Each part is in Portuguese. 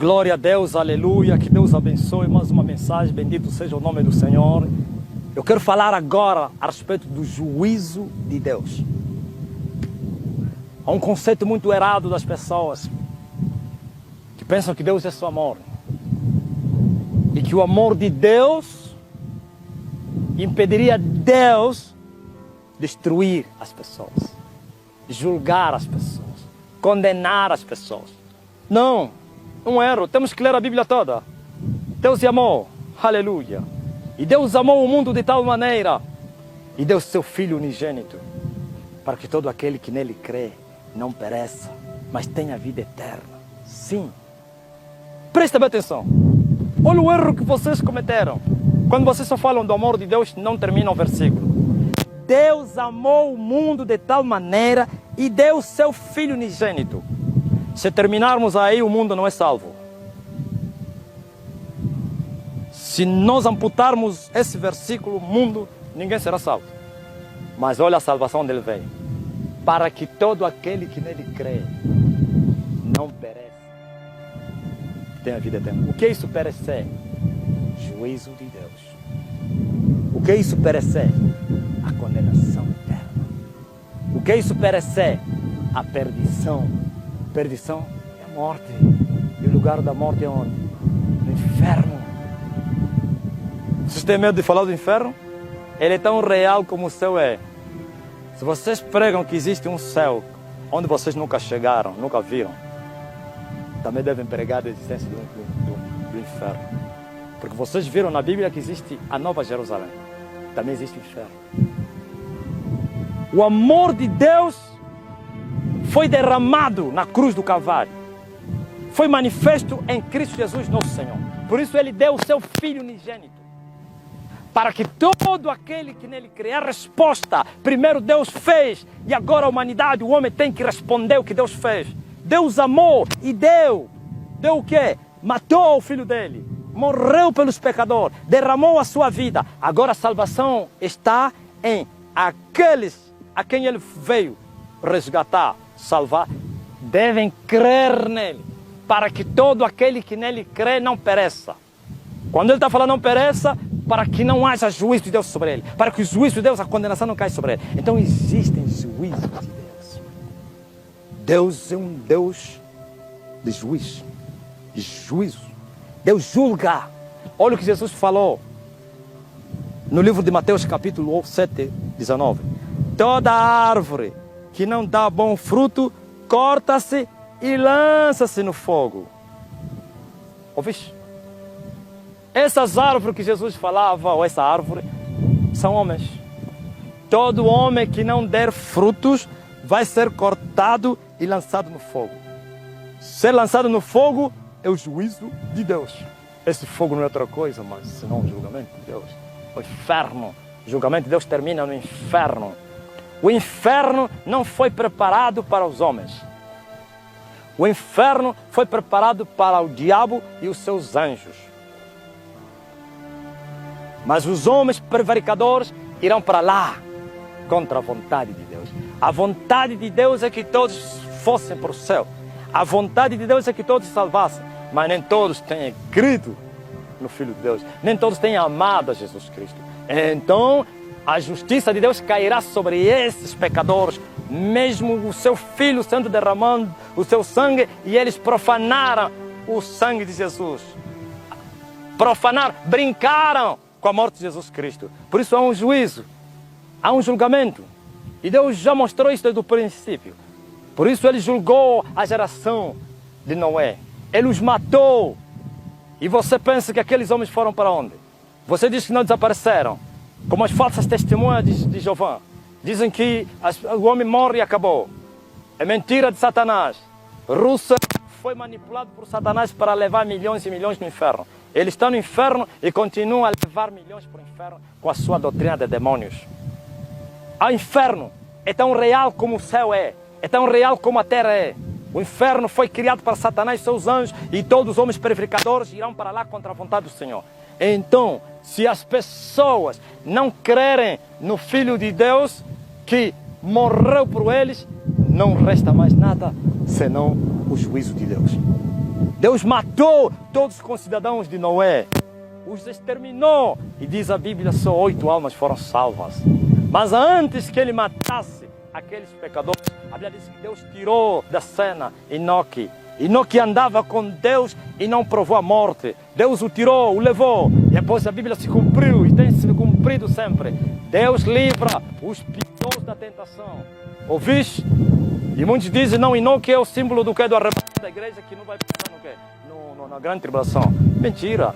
Glória a Deus, aleluia, que Deus abençoe. Mais uma mensagem, bendito seja o nome do Senhor. Eu quero falar agora a respeito do juízo de Deus. Há um conceito muito errado das pessoas que pensam que Deus é só amor. E que o amor de Deus impediria Deus destruir as pessoas, julgar as pessoas, condenar as pessoas. Não, um erro. Temos que ler a Bíblia toda. Deus é amor, aleluia. E Deus amou o mundo de tal maneira e deu seu Filho unigênito para que todo aquele que nele crê não pereça, mas tenha vida eterna. Sim. Presta bem atenção. Olha o erro que vocês cometeram. Quando vocês só falam do amor de Deus, não termina o versículo. Deus amou o mundo de tal maneira e deu seu Filho unigênito. Se terminarmos aí, o mundo não é salvo. Se nós amputarmos esse versículo, o mundo, ninguém será salvo. Mas olha a salvação dele veio. Para que todo aquele que nele crê não pereça, tenha vida eterna. O que é isso perecer? Juízo de Deus. O que é isso perecer? A condenação eterna. O que é isso perecer? A perdição. Perdição é a morte. E o lugar da morte é onde? No inferno. Vocês têm medo de falar do inferno? Ele é tão real como o céu é. Se vocês pregam que existe um céu onde vocês nunca chegaram, nunca viram, também devem pregar a existência do inferno. Porque vocês viram na Bíblia que existe a Nova Jerusalém. Também existe o inferno. O amor de Deus foi derramado na cruz do Calvário. Foi manifesto em Cristo Jesus, nosso Senhor. Por isso ele deu o seu Filho unigênito. Para que todo aquele que nele crê, a resposta, primeiro Deus fez, e agora a humanidade, o homem tem que responder o que Deus fez. Deus amou e deu. Deu o quê? Matou o Filho dele. Morreu pelos pecadores. Derramou a sua vida. Agora a salvação está em aqueles a quem ele veio resgatar, salvar. Devem crer nele. Para que todo aquele que nele crê não pereça. Quando ele está falando não pereça, para que não haja juízo de Deus sobre ele. Para que o juízo de Deus, a condenação não caia sobre ele. Então existem juízos de Deus. Deus é um Deus de juízo. De juízo. Deus julga. Olha o que Jesus falou no livro de Mateus capítulo 7, 19. Toda árvore que não dá bom fruto, corta-se e lança-se no fogo. Ouviste? Essas árvores que Jesus falava, ou essa árvore, são homens. Todo homem que não der frutos vai ser cortado e lançado no fogo. Ser lançado no fogo é o juízo de Deus. Esse fogo não é outra coisa, mas senão o julgamento de Deus. O inferno. O julgamento de Deus termina no inferno. O inferno não foi preparado para os homens. O inferno foi preparado para o diabo e os seus anjos. Mas os homens prevaricadores irão para lá contra a vontade de Deus. A vontade de Deus é que todos fossem para o céu. A vontade de Deus é que todos se salvassem. Mas nem todos têm crido no Filho de Deus. Nem todos têm amado a Jesus Cristo. Então a justiça de Deus cairá sobre esses pecadores, mesmo o seu Filho sendo derramando o seu sangue, e eles profanaram o sangue de Jesus. Profanaram, brincaram com a morte de Jesus Cristo. Por isso há um juízo, há um julgamento. E Deus já mostrou isso desde o princípio. Por isso ele julgou a geração de Noé. Ele os matou. E você pensa que aqueles homens foram para onde? Você diz que não desapareceram. Como as falsas testemunhas de Jeová. Dizem que o homem morre e acabou. É mentira de Satanás. Rússia foi manipulado por Satanás para levar milhões e milhões no inferno. Ele está no inferno e continua a levar milhões para o inferno com a sua doutrina de demônios. O inferno é tão real como o céu é. É tão real como a terra é. O inferno foi criado para Satanás e seus anjos, e todos os homens prevaricadores irão para lá contra a vontade do Senhor. Então, se as pessoas não crerem no Filho de Deus, que morreu por eles, não resta mais nada senão o juízo de Deus. Deus matou todos os concidadãos de Noé, os exterminou, e diz a Bíblia, só 8 almas foram salvas. Mas antes que ele matasse aqueles pecadores, a Bíblia diz que Deus tirou da cena Enoque. Enoque andava com Deus e não provou a morte. Deus o tirou, o levou. E depois a Bíblia se cumpriu e tem se cumprido sempre. Deus livra os piedosos da tentação. Ouviste? E muitos dizem, não, Enoque é o símbolo do que? Do arrebatamento da igreja, que não vai passar no quê? Na grande tribulação. Mentira.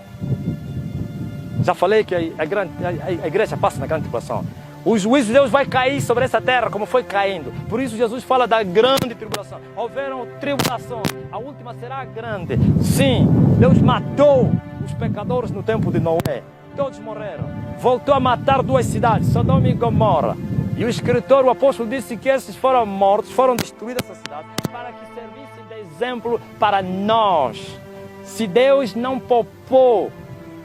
Já falei que a igreja passa na grande tribulação. O juízo de Deus vai cair sobre essa terra, como foi caindo. Por isso Jesus fala da grande tribulação. Houveram tribulações, a última será grande. Sim, Deus matou os pecadores no tempo de Noé. Todos morreram. Voltou a matar 2 cidades, Sodoma e Gomorra. E o escritor, o apóstolo, disse que esses foram mortos, foram destruídas essas cidades, para que servissem de exemplo para nós. Se Deus não poupou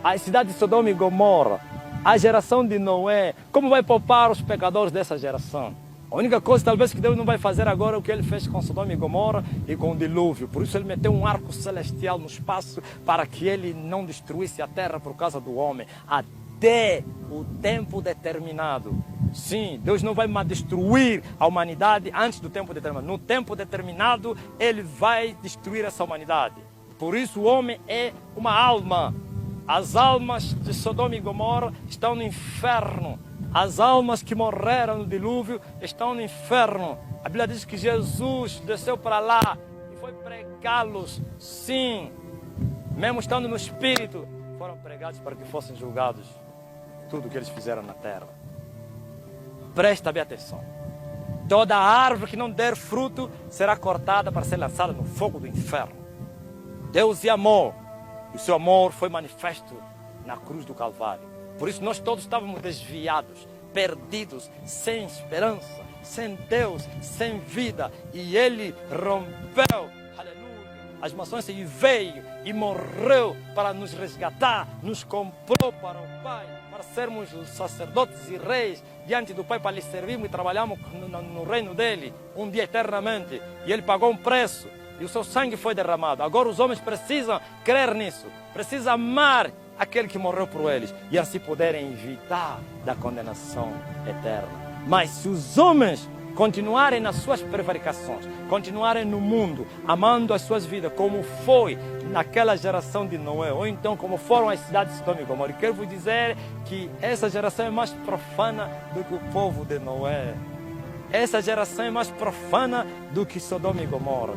a cidade de Sodoma e Gomorra, a geração de Noé, como vai poupar os pecadores dessa geração? A única coisa talvez que Deus não vai fazer agora é o que ele fez com Sodoma e Gomorra e com o dilúvio. Por isso ele meteu um arco celestial no espaço para que ele não destruísse a terra por causa do homem até o tempo determinado. Sim, Deus não vai destruir a humanidade antes do tempo determinado. No tempo determinado ele vai destruir essa humanidade. Por isso o homem é uma alma. As almas de Sodoma e Gomorra estão no inferno. As almas que morreram no dilúvio estão no inferno. A Bíblia diz que Jesus desceu para lá e foi pregá-los. Sim, mesmo estando no Espírito, foram pregados para que fossem julgados tudo o que eles fizeram na terra. Presta bem atenção. Toda árvore que não der fruto será cortada para ser lançada no fogo do inferno. Deus é amor. O seu amor foi manifesto na cruz do Calvário. Por isso nós todos estávamos desviados, perdidos, sem esperança, sem Deus, sem vida. E Ele rompeu, aleluia, as maçãs e veio e morreu para nos resgatar, nos comprou para o Pai, para sermos sacerdotes e reis diante do Pai, para lhe servirmos e trabalharmos no reino dEle, um dia eternamente. E Ele pagou um preço. E o seu sangue foi derramado. Agora os homens precisam crer nisso. Precisam amar aquele que morreu por eles. E assim poderem evitar da condenação eterna. Mas se os homens continuarem nas suas prevaricações, continuarem no mundo, amando as suas vidas, como foi naquela geração de Noé, ou então como foram as cidades de Sodoma e Gomorra, e quero vos dizer que essa geração é mais profana do que o povo de Noé. Essa geração é mais profana do que Sodoma e Gomorra.